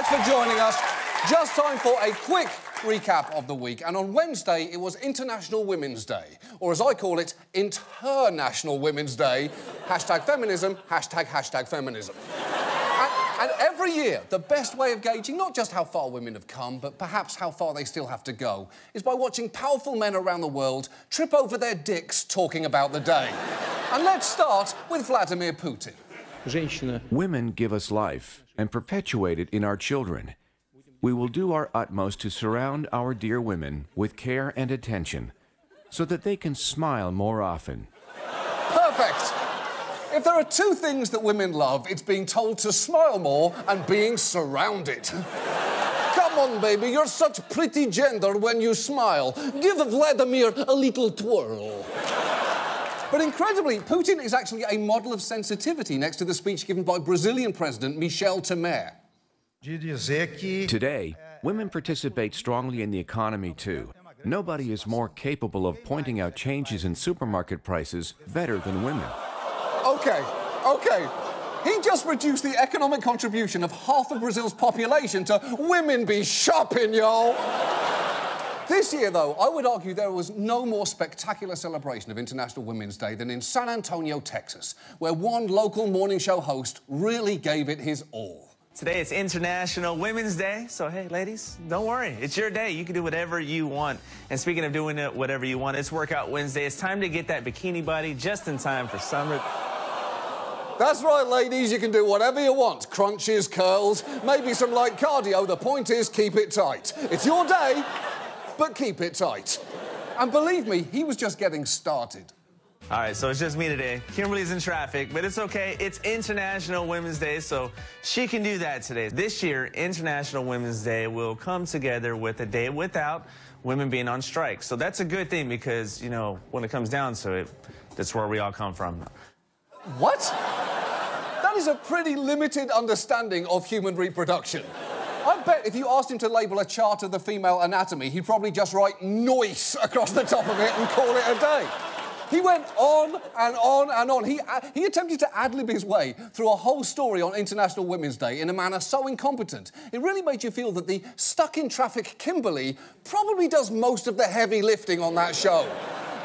much for joining us. Just time for a quick recap of the week. And on Wednesday, it was International Women's Day. Or as I call it, International Women's Day. Hashtag feminism, hashtag feminism. And every year, the best way of gauging not just how far women have come, but perhaps how far they still have to go, is by watching powerful men around the world trip over their dicks talking about the day. And let's start with Vladimir Putin. Women give us life and perpetuate it in our children. We will do our utmost to surround our dear women with care and attention so that they can smile more often. Perfect. If there are two things that women love, it's being told to smile more and being surrounded. Come on, baby, you're such pretty gender when you smile. Give Vladimir a little twirl. But incredibly, Putin is actually a model of sensitivity next to the speech given by Brazilian President Michel Temer. Today, women participate strongly in the economy too. Nobody is more capable of pointing out changes in supermarket prices better than women. OK. He just reduced the economic contribution of half of Brazil's population to women be shopping, y'all. This year, though, I would argue there was no more spectacular celebration of International Women's Day than in San Antonio, Texas, where one local morning show host really gave it his all. Today it's International Women's Day, so hey, ladies, don't worry. It's your day. You can do whatever you want. And speaking of doing whatever you want, it's Workout Wednesday. It's time to get that bikini body just in time for summer. That's right, ladies. You can do whatever you want. Crunches, curls, maybe some light cardio. The point is, keep it tight. It's your day, but keep it tight. And believe me, he was just getting started. All right, so it's just me today. Kimberly's in traffic, but it's okay. It's International Women's Day, so she can do that today. This year, International Women's Day will come together with a day without women being on strike. So that's a good thing because, you know, when it comes down to it, that's where we all come from. What? That is a pretty limited understanding of human reproduction. I bet if you asked him to label a chart of the female anatomy, he'd probably just write "noise" across the top of it and call it a day. He went on and on and on. He attempted to ad-lib his way through a whole story on International Women's Day in a manner so incompetent, it really made you feel that the stuck-in-traffic Kimberly probably does most of the heavy lifting on that show.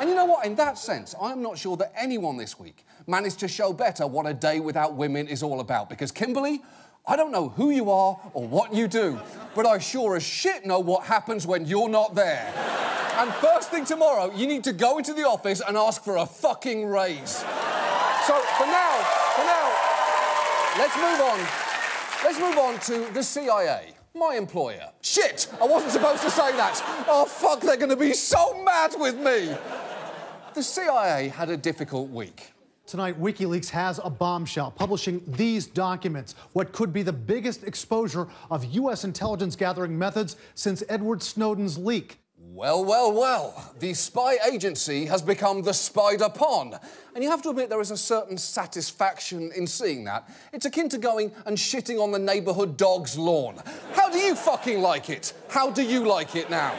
And you know what? In that sense, I'm not sure that anyone this week managed to show better what a day without women is all about. Because, Kimberly, I don't know who you are or what you do, but I sure as shit know what happens when you're not there. And first thing tomorrow, you need to go into the office and ask for a fucking raise. So, for now, let's move on to the CIA. My employer. Shit! I wasn't supposed to say that. Oh, fuck, they're going to be so mad with me. The CIA had a difficult week. Tonight, WikiLeaks has a bombshell, publishing these documents, what could be the biggest exposure of U.S. intelligence gathering methods since Edward Snowden's leak. Well, the spy agency has become the spied upon. And you have to admit there is a certain satisfaction in seeing that. It's akin to going and shitting on the neighbourhood dog's lawn. How do you fucking like it? How do you like it now?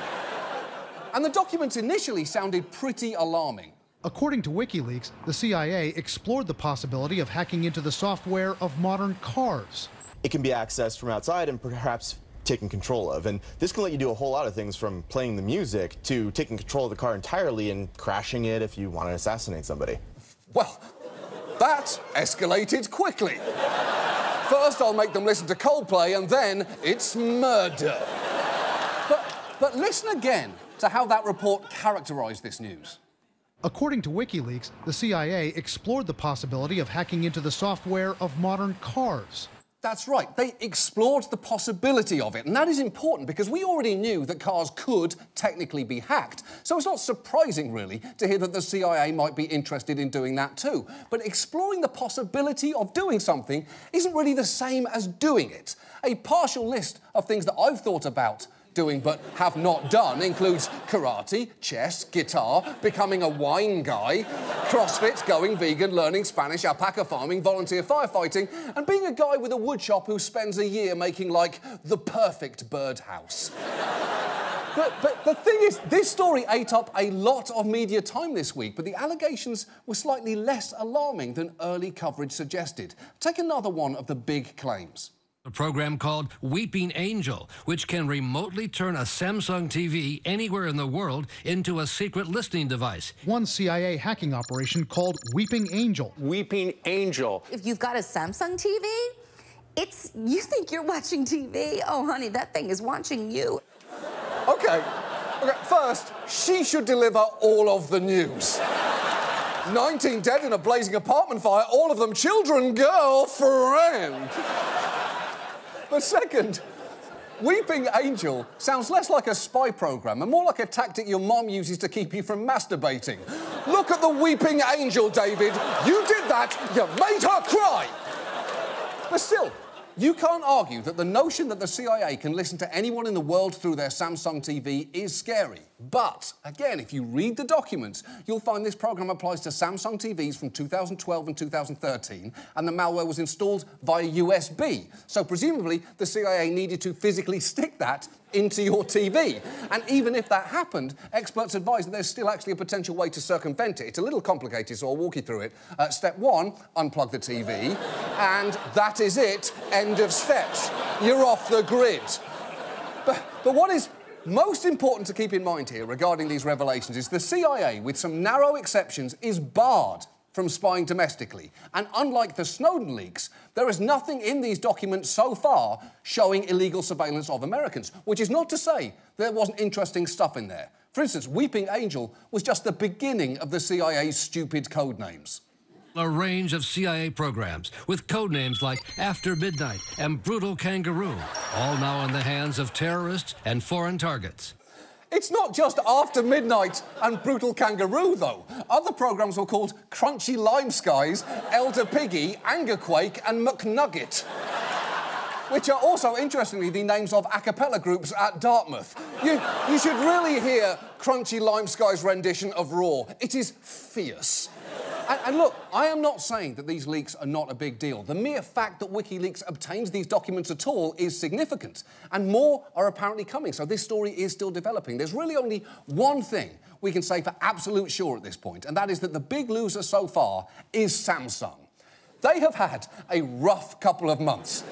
And the documents initially sounded pretty alarming. According to WikiLeaks, the CIA explored the possibility of hacking into the software of modern cars. It can be accessed from outside and perhaps taken control of. And this can let you do a whole lot of things, from playing the music to taking control of the car entirely and crashing it if you want to assassinate somebody. Well, that escalated quickly. First, I'll make them listen to Coldplay, and then it's murder. But listen again to how that report characterized this news. According to WikiLeaks, the CIA explored the possibility of hacking into the software of modern cars. That's right. They explored the possibility of it. And that is important because we already knew that cars could technically be hacked. So it's not surprising, really, to hear that the CIA might be interested in doing that too. But exploring the possibility of doing something isn't really the same as doing it. A partial list of things that I've thought about doing but have not done includes karate, chess, guitar, becoming a wine guy, CrossFit, going vegan, learning Spanish, alpaca farming, volunteer firefighting, and being a guy with a woodshop who spends a year making, like, the perfect birdhouse. But the thing is, this story ate up a lot of media time this week, but the allegations were slightly less alarming than early coverage suggested. Take another one of the big claims. A program called Weeping Angel, which can remotely turn a Samsung TV anywhere in the world into a secret listening device. One CIA hacking operation called Weeping Angel. Weeping Angel. If you've got a Samsung TV, you think you're watching TV. Oh, honey, that thing is watching you. Okay, first, she should deliver all of the news. 19 dead in a blazing apartment fire, all of them children, girlfriend. But second, Weeping Angel sounds less like a spy program and more like a tactic your mom uses to keep you from masturbating. Look at the Weeping Angel, David. You did that, you made her cry. But still, you can't argue that the notion that the CIA can listen to anyone in the world through their Samsung TV is scary. But, again, if you read the documents, you'll find this program applies to Samsung TVs from 2012 and 2013, and the malware was installed via USB. So, presumably, the CIA needed to physically stick that into your TV. And even if that happened, experts advise that there's still actually a potential way to circumvent it. It's a little complicated, so I'll walk you through it. Step 1, unplug the TV, and that is it. End of steps. You're off the grid. But what is most important to keep in mind here regarding these revelations is the CIA, with some narrow exceptions, is barred from spying domestically. And unlike the Snowden leaks, there is nothing in these documents so far showing illegal surveillance of Americans, which is not to say there wasn't interesting stuff in there. For instance, Weeping Angel was just the beginning of the CIA's stupid code names. A range of CIA programs with code names like After Midnight and Brutal Kangaroo, all now in the hands of terrorists and foreign targets. It's not just After Midnight and Brutal Kangaroo, though. Other programs were called Crunchy Lime Skies, Elder Piggy, Angerquake and McNugget, which are also, interestingly, the names of a cappella groups at Dartmouth. You should really hear Crunchy Lime Skies' rendition of Raw. It is fierce. And look, I am not saying that these leaks are not a big deal. The mere fact that WikiLeaks obtains these documents at all is significant. And more are apparently coming, so this story is still developing. There's really only one thing we can say for absolute sure at this point, and that is that the big loser so far is Samsung. They have had a rough couple of months.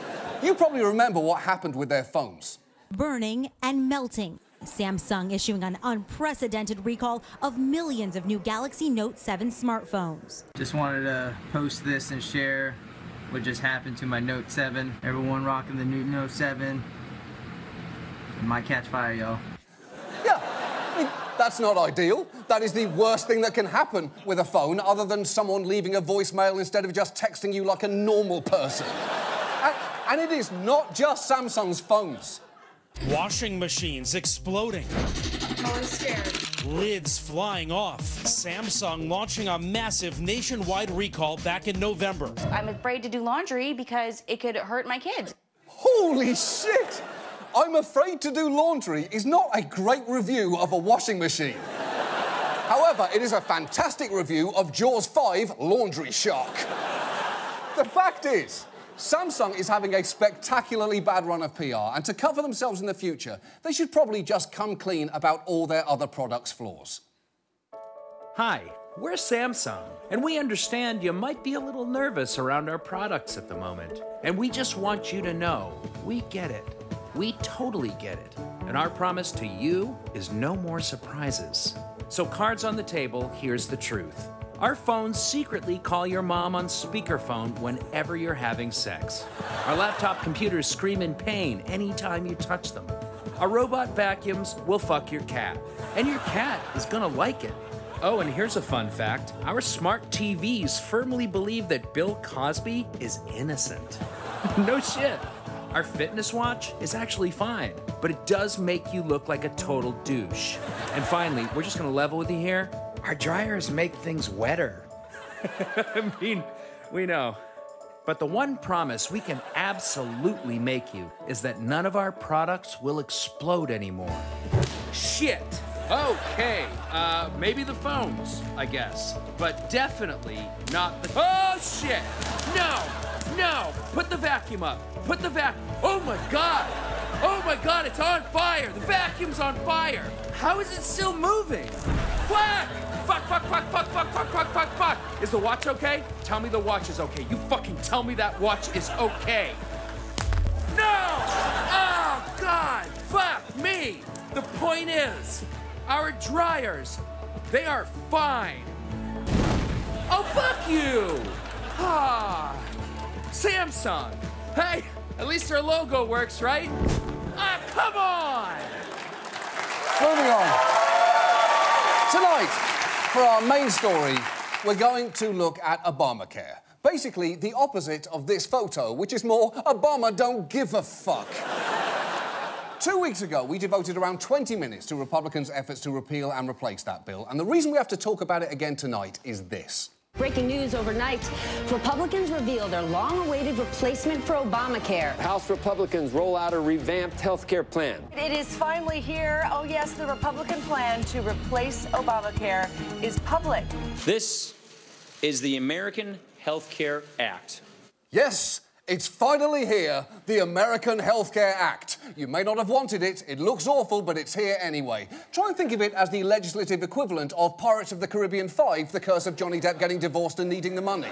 You probably remember what happened with their phones. Burning and melting. Samsung issuing an unprecedented recall of millions of new Galaxy Note 7 smartphones. Just wanted to post this and share what just happened to my Note 7. Everyone rocking the new Note 7. It might catch fire, y'all. Yeah, I mean, that's not ideal. That is the worst thing that can happen with a phone, other than someone leaving a voicemail instead of just texting you like a normal person. And it is not just Samsung's phones. Washing machines exploding. I'm always scared. Lids flying off. Samsung launching a massive nationwide recall back in November. I'm afraid to do laundry because it could hurt my kids. Holy shit! I'm afraid to do laundry is not a great review of a washing machine. However, it is a fantastic review of Jaws 5 Laundry Shark. The fact is, Samsung is having a spectacularly bad run of PR, and to cover themselves in the future, they should probably just come clean about all their other products' flaws. Hi, we're Samsung, and we understand you might be a little nervous around our products at the moment. And we just want you to know, we get it. We totally get it. And our promise to you is no more surprises. So cards on the table, here's the truth. Our phones secretly call your mom on speakerphone whenever you're having sex. Our laptop computers scream in pain anytime you touch them. Our robot vacuums will fuck your cat, and your cat is gonna like it. Oh, and here's a fun fact. Our smart TVs firmly believe that Bill Cosby is innocent. No shit. Our fitness watch is actually fine, but it does make you look like a total douche. And finally, we're just gonna level with you here. Our dryers make things wetter. I mean, we know. But the one promise we can absolutely make you is that none of our products will explode anymore. Shit. Okay, maybe the phones, I guess. But definitely not the... Oh, shit! No! Put the vacuum up. Put the Oh, my God! Oh, my God, it's on fire! The vacuum's on fire! How is it still moving? Fuck! Fuck! Is the watch okay? Tell me the watch is okay. You fucking tell me that watch is okay. no! Oh, God! Fuck me! The point is, our dryers, they are fine. Oh, fuck you! Ah, Samsung. Hey, at least our logo works, right? Ah, come on! Moving on. Tonight, for our main story, we're going to look at Obamacare. Basically, the opposite of this photo, which is more Obama don't give a fuck. 2 weeks ago, we devoted around 20 minutes to Republicans' efforts to repeal and replace that bill. And the reason we have to talk about it again tonight is this. Breaking news overnight. Republicans reveal their long-awaited replacement for Obamacare. House Republicans roll out a revamped health care plan. It is finally here. Oh, yes, the Republican plan to replace Obamacare is public. This is the American Health Care Act. Yes, it's finally here, the American Health Care Act. You may not have wanted it, it looks awful, but it's here anyway. Try and think of it as the legislative equivalent of Pirates of the Caribbean 5, The Curse of Johnny Depp getting divorced and needing the money.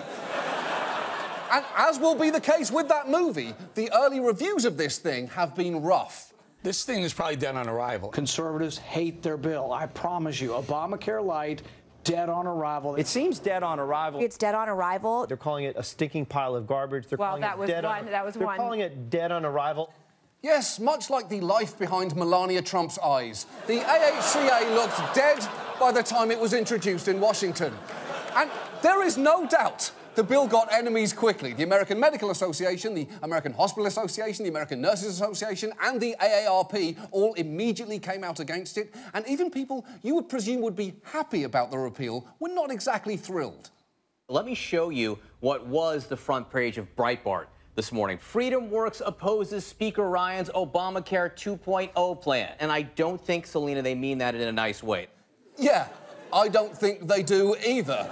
And as will be the case with that movie, the early reviews of this thing have been rough. This thing is probably dead on arrival. Conservatives hate their bill. I promise you, Obamacare Light, dead on arrival. It seems dead on arrival. It's dead on arrival. They're calling it a stinking pile of garbage. They're calling it dead on. They're calling it dead on arrival. Yes, much like the life behind Melania Trump's eyes. The AHCA looked dead by the time it was introduced in Washington. And there is no doubt the bill got enemies quickly. The American Medical Association, the American Hospital Association, the American Nurses Association, and the AARP all immediately came out against it. And even people you would presume would be happy about the repeal were not exactly thrilled. Let me show you what was the front page of Breitbart this morning. FreedomWorks opposes Speaker Ryan's Obamacare 2.0 plan. And I don't think, Selena, they mean that in a nice way. Yeah, I don't think they do either.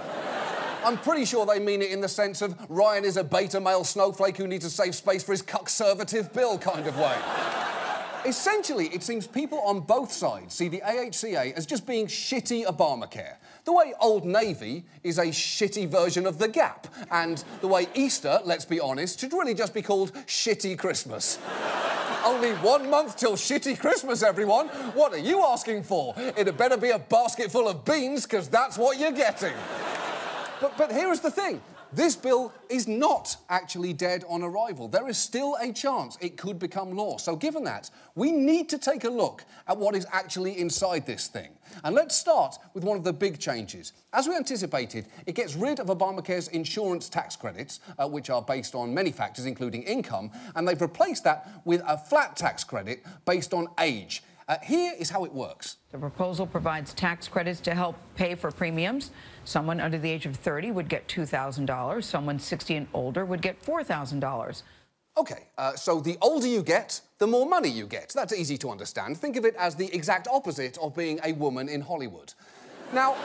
I'm pretty sure they mean it in the sense of Ryan is a beta male snowflake who needs to save space for his conservative bill kind of way. Essentially, it seems people on both sides see the AHCA as just being shitty Obamacare. The way Old Navy is a shitty version of The Gap, and the way Easter, let's be honest, should really just be called Shitty Christmas. Only 1 month till Shitty Christmas, everyone. What are you asking for? It had better be a basket full of beans, because that's what you're getting. But here's the thing. This bill is not actually dead on arrival. There is still a chance it could become law. So given that, we need to take a look at what is actually inside this thing. And let's start with one of the big changes. As we anticipated, it gets rid of Obamacare's insurance tax credits, which are based on many factors, including income, and they've replaced that with a flat tax credit based on age. Here is how it works. The proposal provides tax credits to help pay for premiums. Someone under the age of 30 would get $2,000. Someone 60 and older would get $4,000. OK, so the older you get, the more money you get. That's easy to understand. Think of it as the exact opposite of being a woman in Hollywood. Now,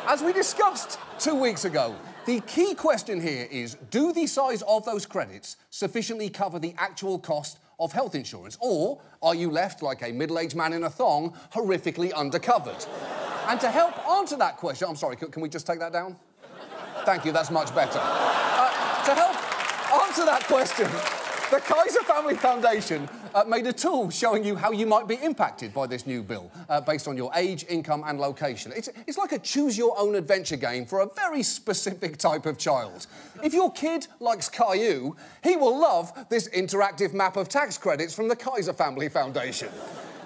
as we discussed 2 weeks ago, the key question here is, do the size of those credits sufficiently cover the actual cost of health insurance, or are you left, like a middle-aged man in a thong, horrifically undercovered? And to help answer that question... I'm sorry, can we just take that down? Thank you, that's much better. To help answer that question, the Kaiser Family Foundation made a tool showing you how you might be impacted by this new bill, based on your age, income and location. It's like a choose-your-own-adventure game for a very specific type of child. If your kid likes Caillou, he will love this interactive map of tax credits from the Kaiser Family Foundation.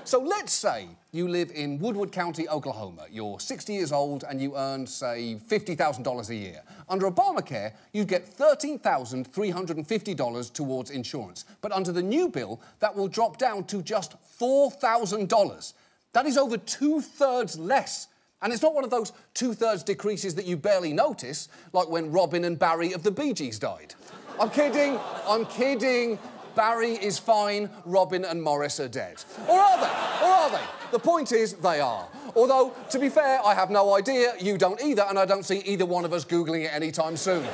So let's say you live in Woodward County, Oklahoma. You're 60 years old and you earn, say, $50,000 a year. Under Obamacare, you'd get $13,350 towards insurance. But under the new bill, that will drop down to just $4,000. That is over 2/3 less. And it's not one of those 2/3 decreases that you barely notice, like when Robin and Barry of the Bee Gees died. I'm kidding. Barry is fine, Robin and Morris are dead. Or are they? Or are they? The point is, they are. Although, to be fair, I have no idea, you don't either, and I don't see either one of us Googling it anytime soon.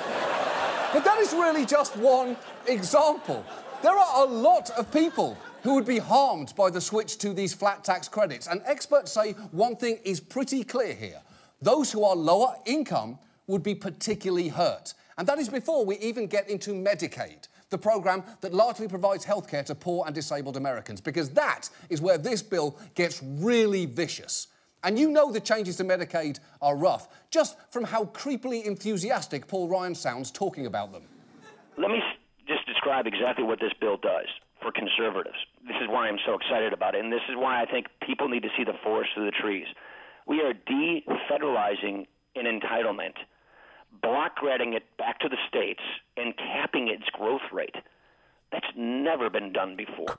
But that is really just one example. There are a lot of people who would be harmed by the switch to these flat tax credits, and experts say one thing is pretty clear here. Those who are lower income would be particularly hurt. And that is before we even get into Medicaid, the program that largely provides health care to poor and disabled Americans, because that is where this bill gets really vicious. And you know the changes to Medicaid are rough, just from how creepily enthusiastic Paul Ryan sounds talking about them. Let me just describe exactly what this bill does for conservatives. This is why I'm so excited about it, and this is why I think people need to see the forest through the trees. We are defederalizing an entitlement, block granting it back to the states, and capping its growth rate. That's never been done before.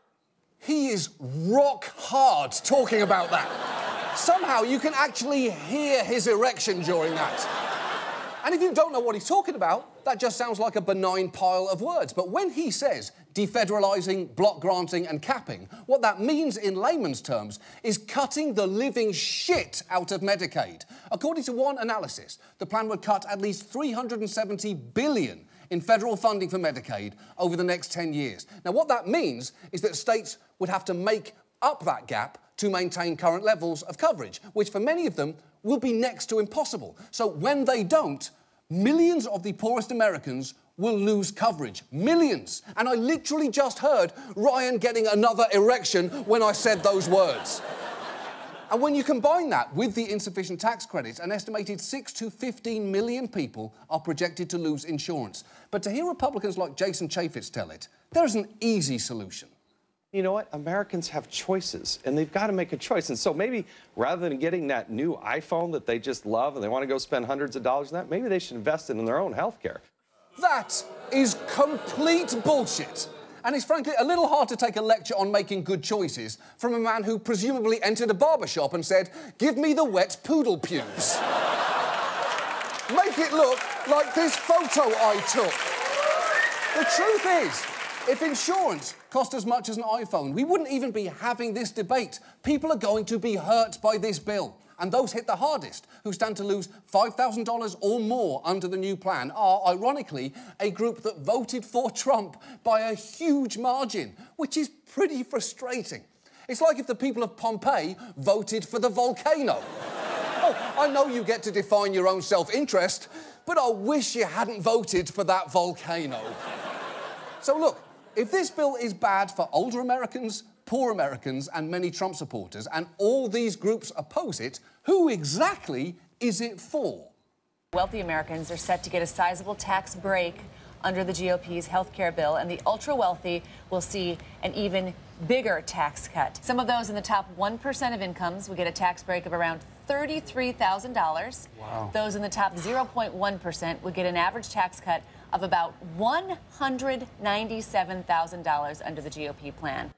He is rock hard talking about that. Somehow you can actually hear his erection during that. And if you don't know what he's talking about, that just sounds like a benign pile of words. But when he says defederalising, block granting and capping, what that means in layman's terms is cutting the living shit out of Medicaid. According to one analysis, the plan would cut at least $370 billion in federal funding for Medicaid over the next 10 years. Now, what that means is that states would have to make up that gap to maintain current levels of coverage, which for many of them will be next to impossible. So when they don't, millions of the poorest Americans will lose coverage. Millions. And I literally just heard Ryan getting another erection when I said those words. And when you combine that with the insufficient tax credits, an estimated 6 to 15 million people are projected to lose insurance. But to hear Republicans like Jason Chaffetz tell it, there's an easy solution. You know what? Americans have choices, and they've got to make a choice. And so maybe rather than getting that new iPhone that they just love and they want to go spend hundreds of dollars on that, maybe they should invest in their own health care. That is complete bullshit. And it's frankly a little hard to take a lecture on making good choices from a man who presumably entered a barbershop and said, "Give me the wet poodle pubes." Make it look like this photo I took. The truth is, if insurance cost as much as an iPhone, we wouldn't even be having this debate. People are going to be hurt by this bill. And those hit the hardest, who stand to lose $5,000 or more under the new plan, are, ironically, a group that voted for Trump by a huge margin, which is pretty frustrating. It's like if the people of Pompeii voted for the volcano. Oh, I know you get to define your own self-interest, but I wish you hadn't voted for that volcano. So look, if this bill is bad for older Americans, poor Americans and many Trump supporters, and all these groups oppose it, who exactly is it for? Wealthy Americans are set to get a sizable tax break under the GOP's health care bill, and the ultra-wealthy will see an even bigger tax cut. Some of those in the top 1% of incomes will get a tax break of around $33,000. Wow. Those in the top 0.1% would get an average tax cut of about $197,000 under the GOP plan.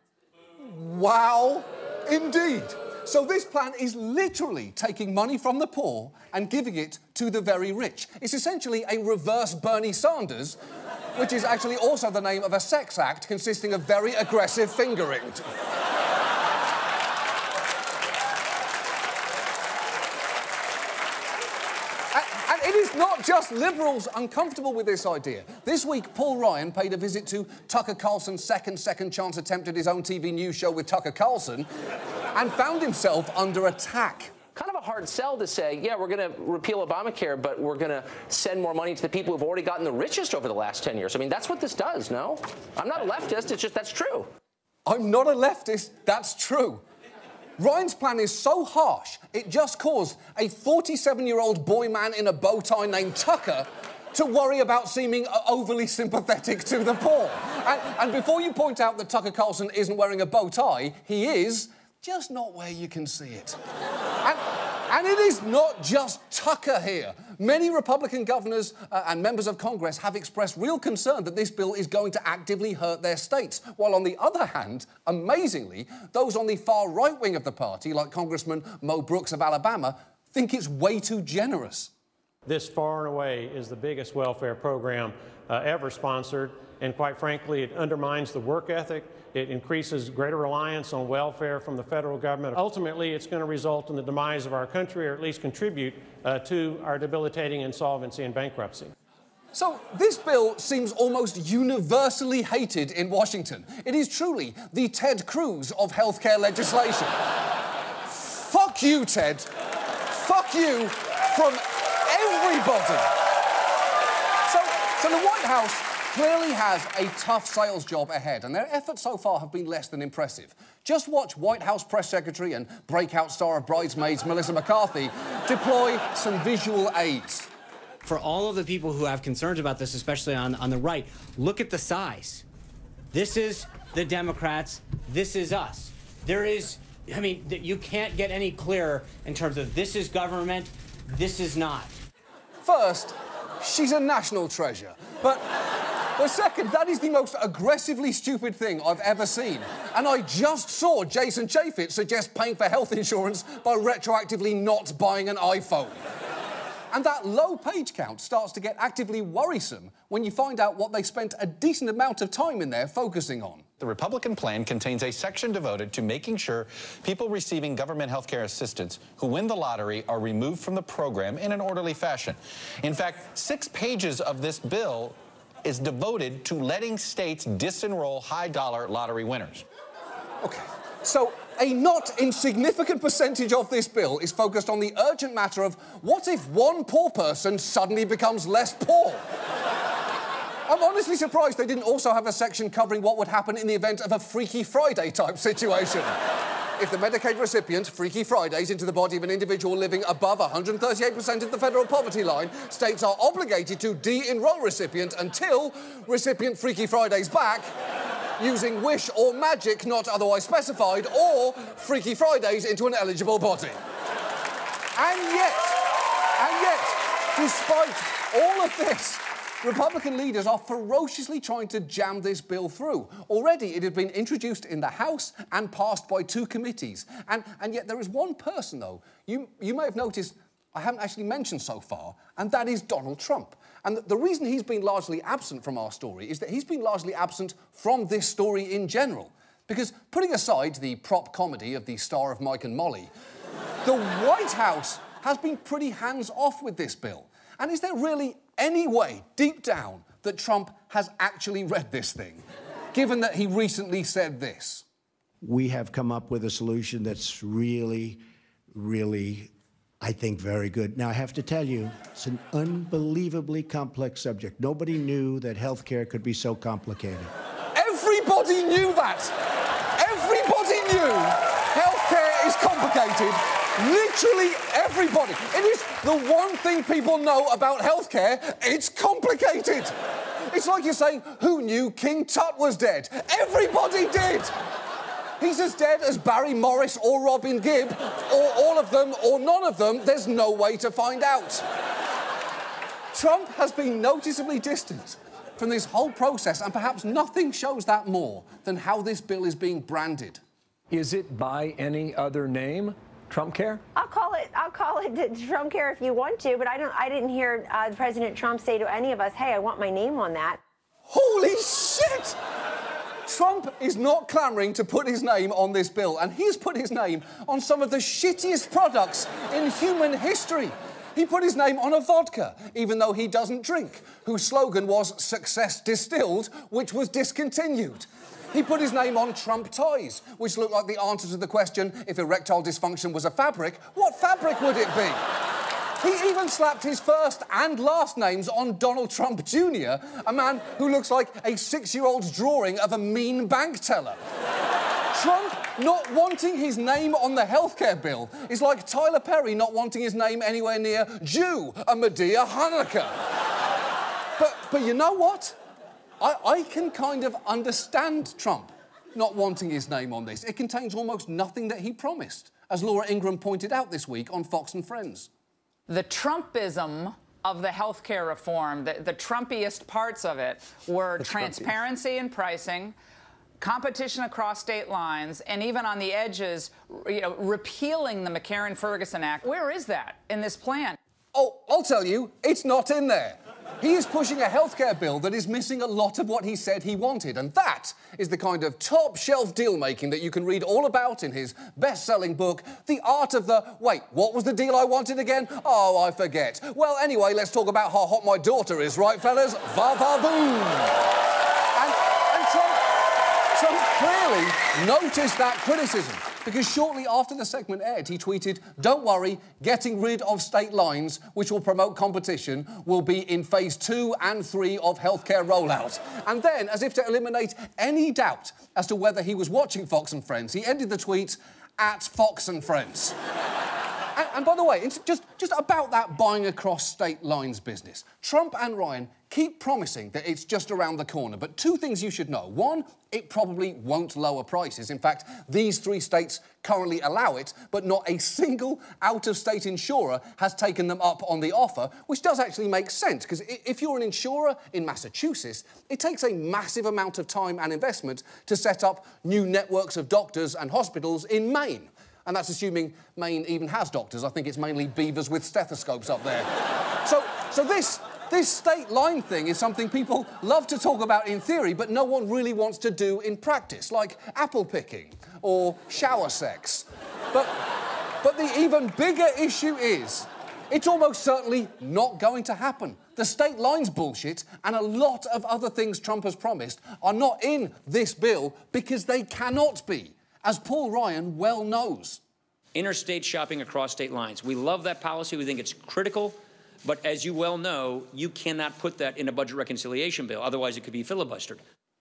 Wow, indeed. So this plan is literally taking money from the poor and giving it to the very rich. It's essentially a reverse Bernie Sanders, which is actually also the name of a sex act consisting of very aggressive fingering. And it is not just liberals uncomfortable with this idea. This week, Paul Ryan paid a visit to Tucker Carlson's second chance attempt at his own TV news show with Tucker Carlson and found himself under attack. Kind of a hard sell to say, yeah, we're going to repeal Obamacare, but we're going to send more money to the people who've already gotten the richest over the last 10 years. I mean, that's what this does, no? I'm not a leftist, it's just that's true. I'm not a leftist, that's true. Ryan's plan is so harsh, it just caused a 47-year-old boy man in a bow tie named Tucker to worry about seeming overly sympathetic to the poor. And before you point out that Tucker Carlson isn't wearing a bow tie, he is, just not where you can see it. And it is not just Tucker here. Many Republican governors and members of Congress have expressed real concern that this bill is going to actively hurt their states, while on the other hand, amazingly, those on the far right wing of the party, like Congressman Mo Brooks of Alabama, think it's way too generous. This far and away is the biggest welfare program ever sponsored, and quite frankly, it undermines the work ethic. It increases greater reliance on welfare from the federal government. Ultimately, it's going to result in the demise of our country, or at least contribute to our debilitating insolvency and bankruptcy. So this bill seems almost universally hated in Washington. It is truly the Ted Cruz of healthcare legislation. Fuck you, Ted. Fuck you from everybody. So So the White House clearly has a tough sales job ahead, and their efforts so far have been less than impressive. Just watch White House Press Secretary and breakout star of Bridesmaids, Melissa McCarthy, deploy some visual aids. For all of the people who have concerns about this, especially on the right, look at the size. This is the Democrats, this is us. There is, I mean, you can't get any clearer in terms of this is government, this is not. First, she's a national treasure. But second, that is the most aggressively stupid thing I've ever seen. And I just saw Jason Chaffetz suggest paying for health insurance by retroactively not buying an iPhone. And that low page count starts to get actively worrisome when you find out what they spent a decent amount of time in there focusing on. The Republican plan contains a section devoted to making sure people receiving government health care assistance who win the lottery are removed from the program in an orderly fashion. In fact, 6 pages of this bill is devoted to letting states disenroll high-dollar lottery winners. OK, so a not insignificant percentage of this bill is focused on the urgent matter of what if one poor person suddenly becomes less poor? I'm honestly surprised they didn't also have a section covering what would happen in the event of a Freaky Friday-type situation. If the Medicaid recipient Freaky Fridays into the body of an individual living above 138% of the federal poverty line, states are obligated to de-enroll recipient until recipient Freaky Fridays back, using wish or magic not otherwise specified, or Freaky Fridays into an eligible body. And yet, despite all of this, Republican leaders are ferociously trying to jam this bill through. Already, it had been introduced in the House and passed by 2 committees. And yet there is one person, though, you may have noticed I haven't actually mentioned so far, and that is Donald Trump. And the reason he's been largely absent from our story is that he's been largely absent from this story in general. Because putting aside the prop comedy of the star of Mike and Molly, the White House has been pretty hands-off with this bill. And is there really any way, deep down, that Trump has actually read this thing, given that he recently said this? We have come up with a solution that's really, really, I think, very good. Now, I have to tell you, it's an unbelievably complex subject. Nobody knew that health care could be so complicated. Everybody knew that. Everybody knew health care is complicated. Literally everybody. It is the one thing people know about healthcare. It's complicated. It's like you're saying, who knew King Tut was dead? Everybody did. He's as dead as Barry Morris or Robin Gibb, or all of them or none of them. There's no way to find out. Trump has been noticeably distant from this whole process, and perhaps nothing shows that more than how this bill is being branded. Is it by any other name? Trump care? I'll call it Trump care if you want to, but I didn't hear President Trump say to any of us, hey, I want my name on that. Holy shit! Trump is not clamouring to put his name on this bill, and he's put his name on some of the shittiest products in human history. He put his name on a vodka, even though he doesn't drink, whose slogan was Success Distilled, which was discontinued. He put his name on Trump toys, which looked like the answer to the question, if erectile dysfunction was a fabric, what fabric would it be? He even slapped his first and last names on Donald Trump Jr., a man who looks like a 6-year-old's drawing of a mean bank teller. Trump not wanting his name on the healthcare bill is like Tyler Perry not wanting his name anywhere near Jew, a Medea Hanukkah. But you know what? I can kind of understand Trump not wanting his name on this. It contains almost nothing that he promised, as Laura Ingraham pointed out this week on Fox and Friends. The Trumpism of the health care reform, the Trumpiest parts of it were transparency in pricing, competition across state lines, and even on the edges, repealing the McCarran-Ferguson Act. Where is that in this plan? Oh, I'll tell you, it's not in there. He is pushing a healthcare bill that is missing a lot of what he said he wanted, and that is the kind of top-shelf deal-making that you can read all about in his best-selling book, The Art of the... Wait, what was the deal I wanted again? Oh, I forget. Well, anyway, let's talk about how hot my daughter is, right, fellas? Va-va-boom! And Trump clearly noticed that criticism. Because shortly after the segment aired, he tweeted, "Don't worry, getting rid of state lines, which will promote competition, will be in phase 2 and 3 of healthcare rollout." And then, as if to eliminate any doubt as to whether he was watching Fox and Friends, he ended the tweet, @Fox and Friends. And by the way, it's just about that buying across state lines business. Trump and Ryan keep promising that it's just around the corner, but two things you should know. One, it probably won't lower prices. In fact, these 3 states currently allow it, but not a single out-of-state insurer has taken them up on the offer, which does actually make sense, because if you're an insurer in Massachusetts, it takes a massive amount of time and investment to set up new networks of doctors and hospitals in Maine. And that's assuming Maine even has doctors. I think it's mainly beavers with stethoscopes up there. So this state line thing is something people love to talk about in theory, but no one really wants to do in practice, like apple picking or shower sex. But the even bigger issue is, it's almost certainly not going to happen. The state lines bullshit and a lot of other things Trump has promised are not in this bill because they cannot be, as Paul Ryan well knows. Interstate shopping across state lines. We love that policy. We think it's critical. But as you well know, you cannot put that in a budget reconciliation bill. Otherwise, it could be filibustered.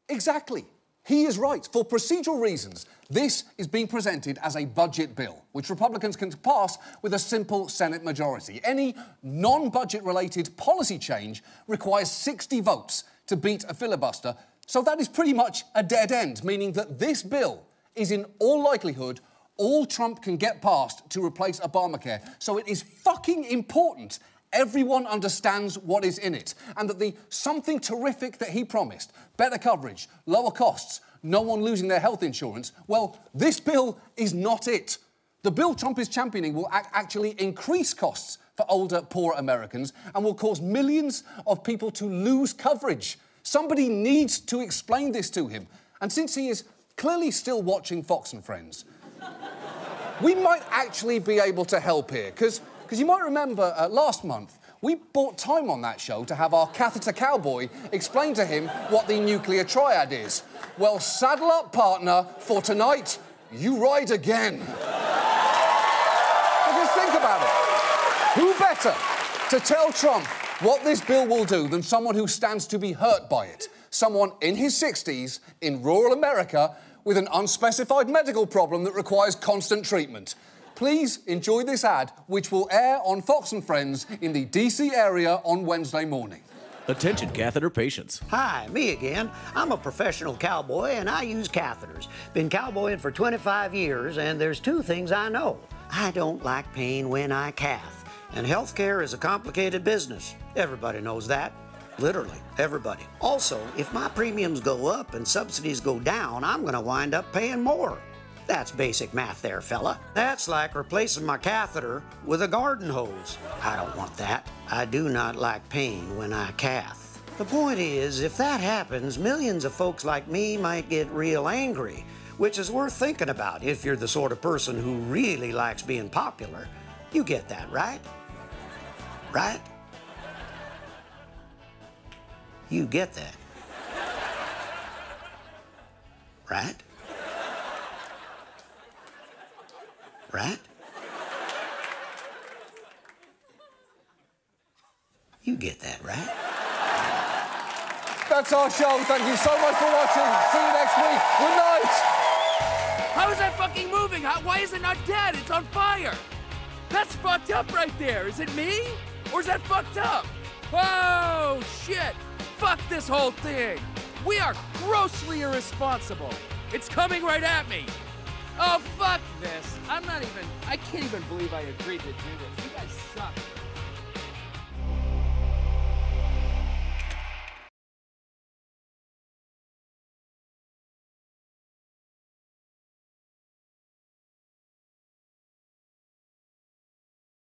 Exactly. He is right. For procedural reasons, this is being presented as a budget bill, which Republicans can pass with a simple Senate majority. Any non-budget-related policy change requires 60 votes to beat a filibuster, so that is pretty much a dead end, meaning that this bill is in all likelihood all Trump can get passed to replace Obamacare. So it is fucking important everyone understands what is in it, and that the something terrific that he promised, better coverage, lower costs, no one losing their health insurance, well, this bill is not it. The bill Trump is championing will actually increase costs for older, poor Americans and will cause millions of people to lose coverage. Somebody needs to explain this to him. And since he is clearly still watching Fox and Friends, we might actually be able to help here, because you might remember last month, we bought time on that show to have our catheter cowboy explain to him what the nuclear triad is. Well, saddle up, partner, for tonight, you ride again. Because think about it. Who better to tell Trump what this bill will do than someone who stands to be hurt by it? Someone in his 60s, in rural America, with an unspecified medical problem that requires constant treatment. Please enjoy this ad, which will air on Fox and Friends in the DC area on Wednesday morning. Attention catheter patients. Hi, me again. I'm a professional cowboy and I use catheters. Been cowboying for 25 years and there's 2 things I know. I don't like pain when I cath. And healthcare is a complicated business. Everybody knows that. Literally, everybody. Also, if my premiums go up and subsidies go down, I'm gonna wind up paying more. That's basic math there, fella. That's like replacing my catheter with a garden hose. I don't want that. I do not like pain when I cath. The point is, if that happens, millions of folks like me might get real angry, which is worth thinking about if you're the sort of person who really likes being popular. You get that, right? Right? You get that. Right? Right? You get that, right? That's our show. Thank you so much for watching. See you next week. Good night. How is that fucking moving? Why is it not dead? It's on fire. That's fucked up right there. Is it me? Or is that fucked up? Oh, shit. Fuck this whole thing. We are grossly irresponsible. It's coming right at me. Oh, fuck this. I can't even believe I agreed to do this.